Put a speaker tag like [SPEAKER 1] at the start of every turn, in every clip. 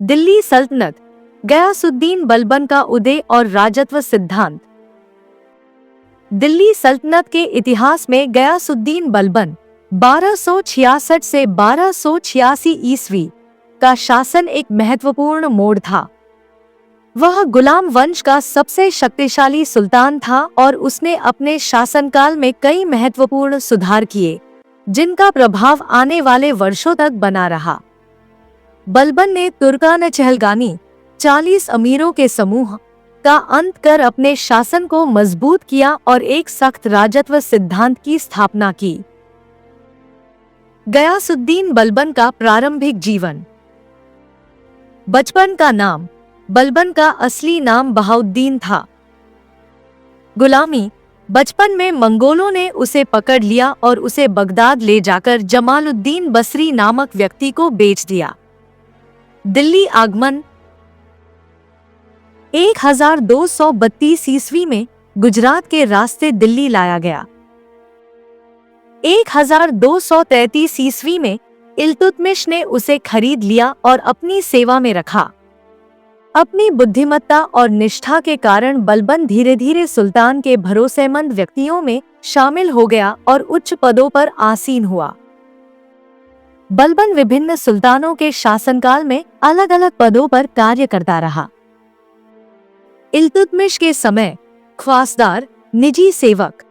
[SPEAKER 1] दिल्ली सल्तनत, गयासुद्दीन बलबन का उदय और राजत्व सिद्धांत। दिल्ली सल्तनत के इतिहास में गयासुद्दीन बलबन 1266 से 1286 ईस्वी का शासन एक महत्वपूर्ण मोड़ था। वह गुलाम वंश का सबसे शक्तिशाली सुल्तान था और उसने अपने शासनकाल में कई महत्वपूर्ण सुधार किए, जिनका प्रभाव आने वाले वर्षों तक बना रहा। बलबन ने तुर्कान चहलगानी 40 अमीरों के समूह का अंत कर अपने शासन को मजबूत किया और एक सख्त राजत्व सिद्धांत की स्थापना की। गयासुद्दीन बलबन का प्रारंभिक जीवन। बचपन का नाम। बलबन का असली नाम बहाउद्दीन था। गुलामी। बचपन में मंगोलों ने उसे पकड़ लिया और उसे बगदाद ले जाकर जमालुद्दीन बसरी नामक व्यक्ति को बेच दिया। दिल्ली आगमन। 1232 ईस्वी में गुजरात के रास्ते दिल्ली लाया गया। 1233 ईस्वी में इल्तुतमिश ने उसे खरीद लिया और अपनी सेवा में रखा। अपनी बुद्धिमत्ता और निष्ठा के कारण बलबन धीरे धीरे सुल्तान के भरोसेमंद व्यक्तियों में शामिल हो गया और उच्च पदों पर आसीन हुआ। बलबन विभिन्न सुल्तानों के शासनकाल में अलग अलग पदों पर कार्य करता रहा। इल्तुतमिश के समय ख्वासदार, निजी सेवक।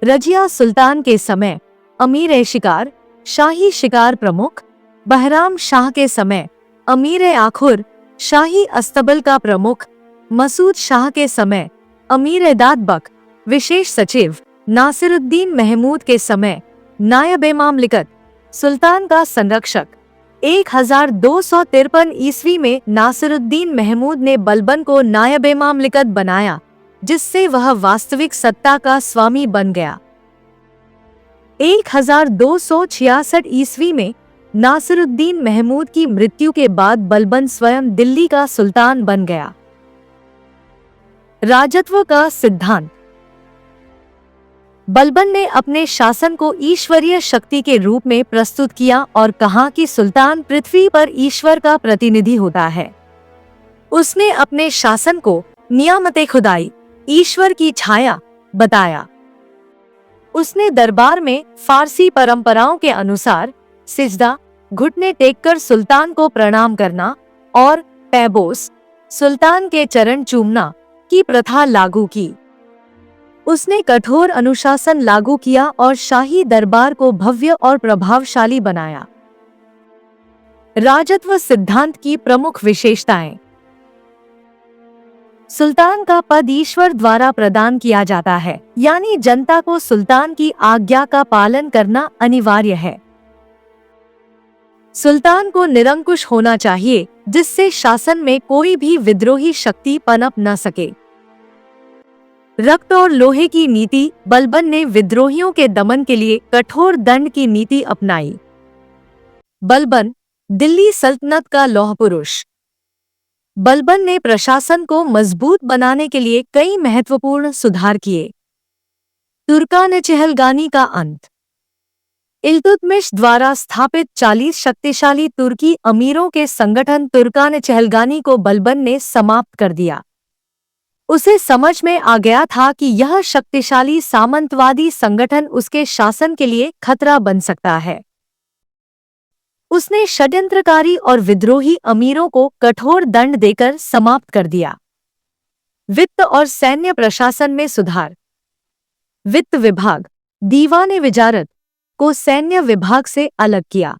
[SPEAKER 1] रजिया सुल्तान के समय अमीर शिकार, शाही शिकार प्रमुख। बहराम शाह के समय अमीर आखुर, शाही अस्तबल का प्रमुख। मसूद शाह के समय अमीर दादबक, विशेष सचिव। नासिरुद्दीन महमूद के समय नायब मामलिकत, सुल्तान का संरक्षक। 1253 ईस्वी में नासिरुद्दीन महमूद ने बलबन को नायब मामलिकत बनाया, जिससे वह वास्तविक सत्ता का स्वामी बन गया। 1266 ईस्वी में नासिरुद्दीन महमूद की मृत्यु के बाद बलबन स्वयं दिल्ली का सुल्तान बन गया। राजत्व का सिद्धांत। बलबन ने अपने शासन को ईश्वरीय शक्ति के रूप में प्रस्तुत किया और कहा कि सुल्तान पृथ्वी पर ईश्वर का प्रतिनिधि होता है। उसने अपने शासन को नियामते खुदाई, ईश्वर की छाया बताया। उसने दरबार में फारसी परंपराओं के अनुसार सिजदा, घुटने टेककर सुल्तान को प्रणाम करना, और पैबोस, सुल्तान के चरण चूमना की प्रथा लागू की। उसने कठोर अनुशासन लागू किया और शाही दरबार को भव्य और प्रभावशाली बनाया। राजत्व सिद्धांत की प्रमुख विशेषताएं। सुल्तान का पद ईश्वर द्वारा प्रदान किया जाता है, यानी जनता को सुल्तान की आज्ञा का पालन करना अनिवार्य है। सुल्तान को निरंकुश होना चाहिए, जिससे शासन में कोई भी विद्रोही शक्ति पनप न सके। रक्त और लोहे की नीति। बलबन ने विद्रोहियों के दमन के लिए कठोर दंड की नीति अपनाई। बलबन दिल्ली सल्तनत का लौह पुरुष। बलबन ने प्रशासन को मजबूत बनाने के लिए कई महत्वपूर्ण सुधार किए। तुर्कान चहलगानी का अंत। इल्तुतमिश द्वारा स्थापित 40 शक्तिशाली तुर्की अमीरों के संगठन तुर्कान चहलगानी को बलबन ने समाप्त कर दिया। उसे समझ में आ गया था कि यह शक्तिशाली सामंतवादी संगठन उसके शासन के लिए खतरा बन सकता है। उसने षड्यंत्रकारी और विद्रोही अमीरों को कठोर दंड देकर समाप्त कर दिया। वित्त और सैन्य प्रशासन में सुधार। वित्त विभाग, दीवान विजारत को सैन्य विभाग से अलग किया।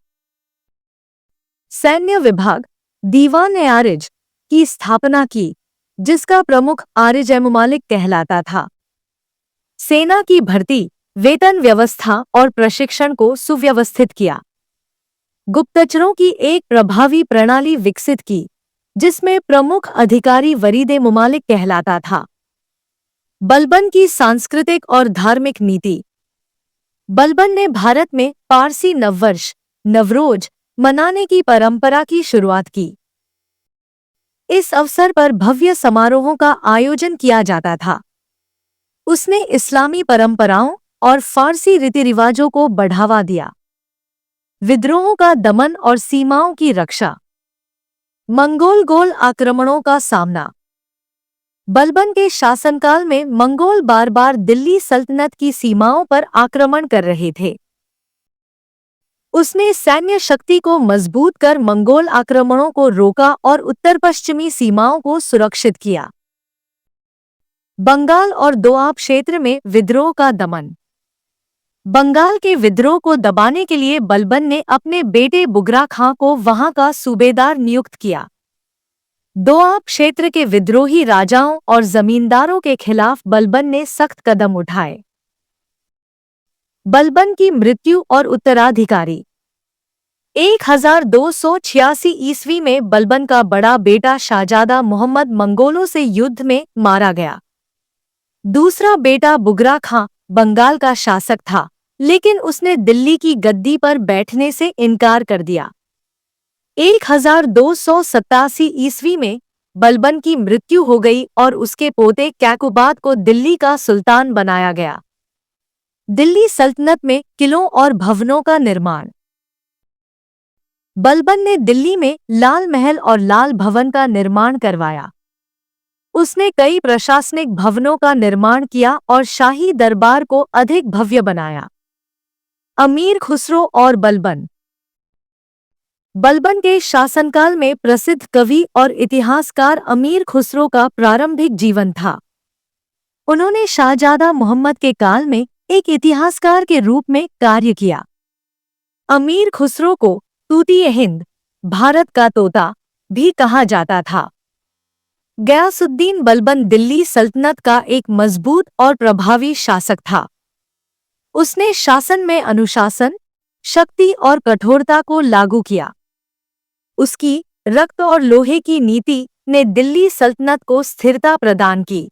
[SPEAKER 1] सैन्य विभाग, दीवान आरिज की स्थापना की, जिसका प्रमुख आरिज ममालिक कहलाता था। सेना की भर्ती, वेतन व्यवस्था और प्रशिक्षण को सुव्यवस्थित किया। गुप्तचरों की एक प्रभावी प्रणाली विकसित की, जिसमें प्रमुख अधिकारी वरीद ममालिक कहलाता था। बलबन की सांस्कृतिक और धार्मिक नीति। बलबन ने भारत में पारसी नववर्ष, नवरोज मनाने की परंपरा की शुरुआत की। इस अवसर पर भव्य समारोहों का आयोजन किया जाता था। उसने इस्लामी परंपराओं और फारसी रीति रिवाजों को बढ़ावा दिया। विद्रोहों का दमन और सीमाओं की रक्षा। मंगोल गोल आक्रमणों का सामना। बलबन के शासनकाल में मंगोल बार बार दिल्ली सल्तनत की सीमाओं पर आक्रमण कर रहे थे। उसने सैन्य शक्ति को मजबूत कर मंगोल आक्रमणों को रोका और उत्तर पश्चिमी सीमाओं को सुरक्षित किया। बंगाल और दोआब क्षेत्र में विद्रोह का दमन। बंगाल के विद्रोह को दबाने के लिए बलबन ने अपने बेटे बुगरा खां को वहां का सूबेदार नियुक्त किया। दोआब क्षेत्र के विद्रोही राजाओं और जमींदारों के खिलाफ बलबन ने सख्त कदम उठाए। बलबन की मृत्यु और उत्तराधिकारी। 1286 ईस्वी में बलबन का बड़ा बेटा शाहजादा मोहम्मद मंगोलों से युद्ध में मारा गया। दूसरा बेटा बुगरा खां बंगाल का शासक था, लेकिन उसने दिल्ली की गद्दी पर बैठने से इनकार कर दिया। 1287 ईस्वी में बलबन की मृत्यु हो गई और उसके पोते कैकुबाद को दिल्ली का सुल्तान बनाया गया। दिल्ली सल्तनत में किलों और भवनों का निर्माण। बलबन ने दिल्ली में लाल महल और लाल भवन का निर्माण करवाया। उसने कई प्रशासनिक भवनों का निर्माण किया और शाही दरबार को अधिक भव्य बनाया। अमीर खुसरो और बलबन। बलबन के शासनकाल में प्रसिद्ध कवि और इतिहासकार अमीर खुसरो का प्रारंभिक जीवन था। उन्होंने शाहजादा मोहम्मद के काल में एक इतिहासकार के रूप में कार्य किया। अमीर खुसरो को तूती हिंद, भारत का तोता भी कहा जाता था। गयासुद्दीन बलबन दिल्ली सल्तनत का एक मजबूत और प्रभावी शासक था। उसने शासन में अनुशासन, शक्ति और कठोरता को लागू किया। उसकी रक्त और लोहे की नीति ने दिल्ली सल्तनत को स्थिरता प्रदान की।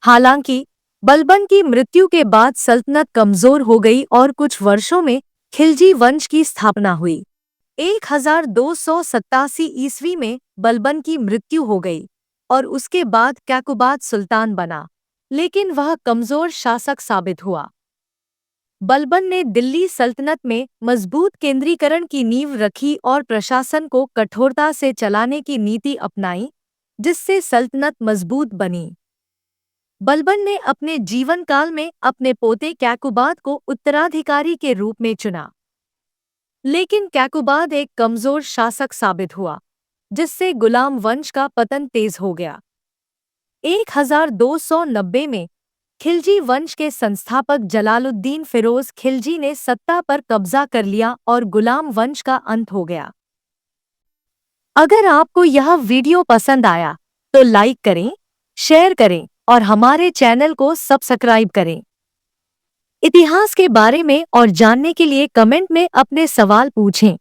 [SPEAKER 1] हालांकि बलबन की मृत्यु के बाद सल्तनत कमजोर हो गई और कुछ वर्षों में खिलजी वंश की स्थापना हुई। 1287 ईस्वी में बलबन की मृत्यु हो गई और उसके बाद कैकुबाद सुल्तान बना, लेकिन वह कमजोर शासक साबित हुआ। बलबन ने दिल्ली सल्तनत में मजबूत केंद्रीकरण की नींव रखी और प्रशासन को कठोरता से चलाने की नीति अपनाई, जिससे सल्तनत मजबूत बनी। बलबन ने अपने जीवन काल में अपने पोते कैकुबाद को उत्तराधिकारी के रूप में चुना, लेकिन कैकुबाद एक कमजोर शासक साबित हुआ, जिससे गुलाम वंश का पतन तेज हो गया। 1290 में खिलजी वंश के संस्थापक जलालुद्दीन फिरोज खिलजी ने सत्ता पर कब्जा कर लिया और गुलाम वंश का अंत हो गया। अगर आपको यह वीडियो पसंद आया तो लाइक करें, शेयर करें और हमारे चैनल को सब्सक्राइब करें। इतिहास के बारे में और जानने के लिए कमेंट में अपने सवाल पूछें।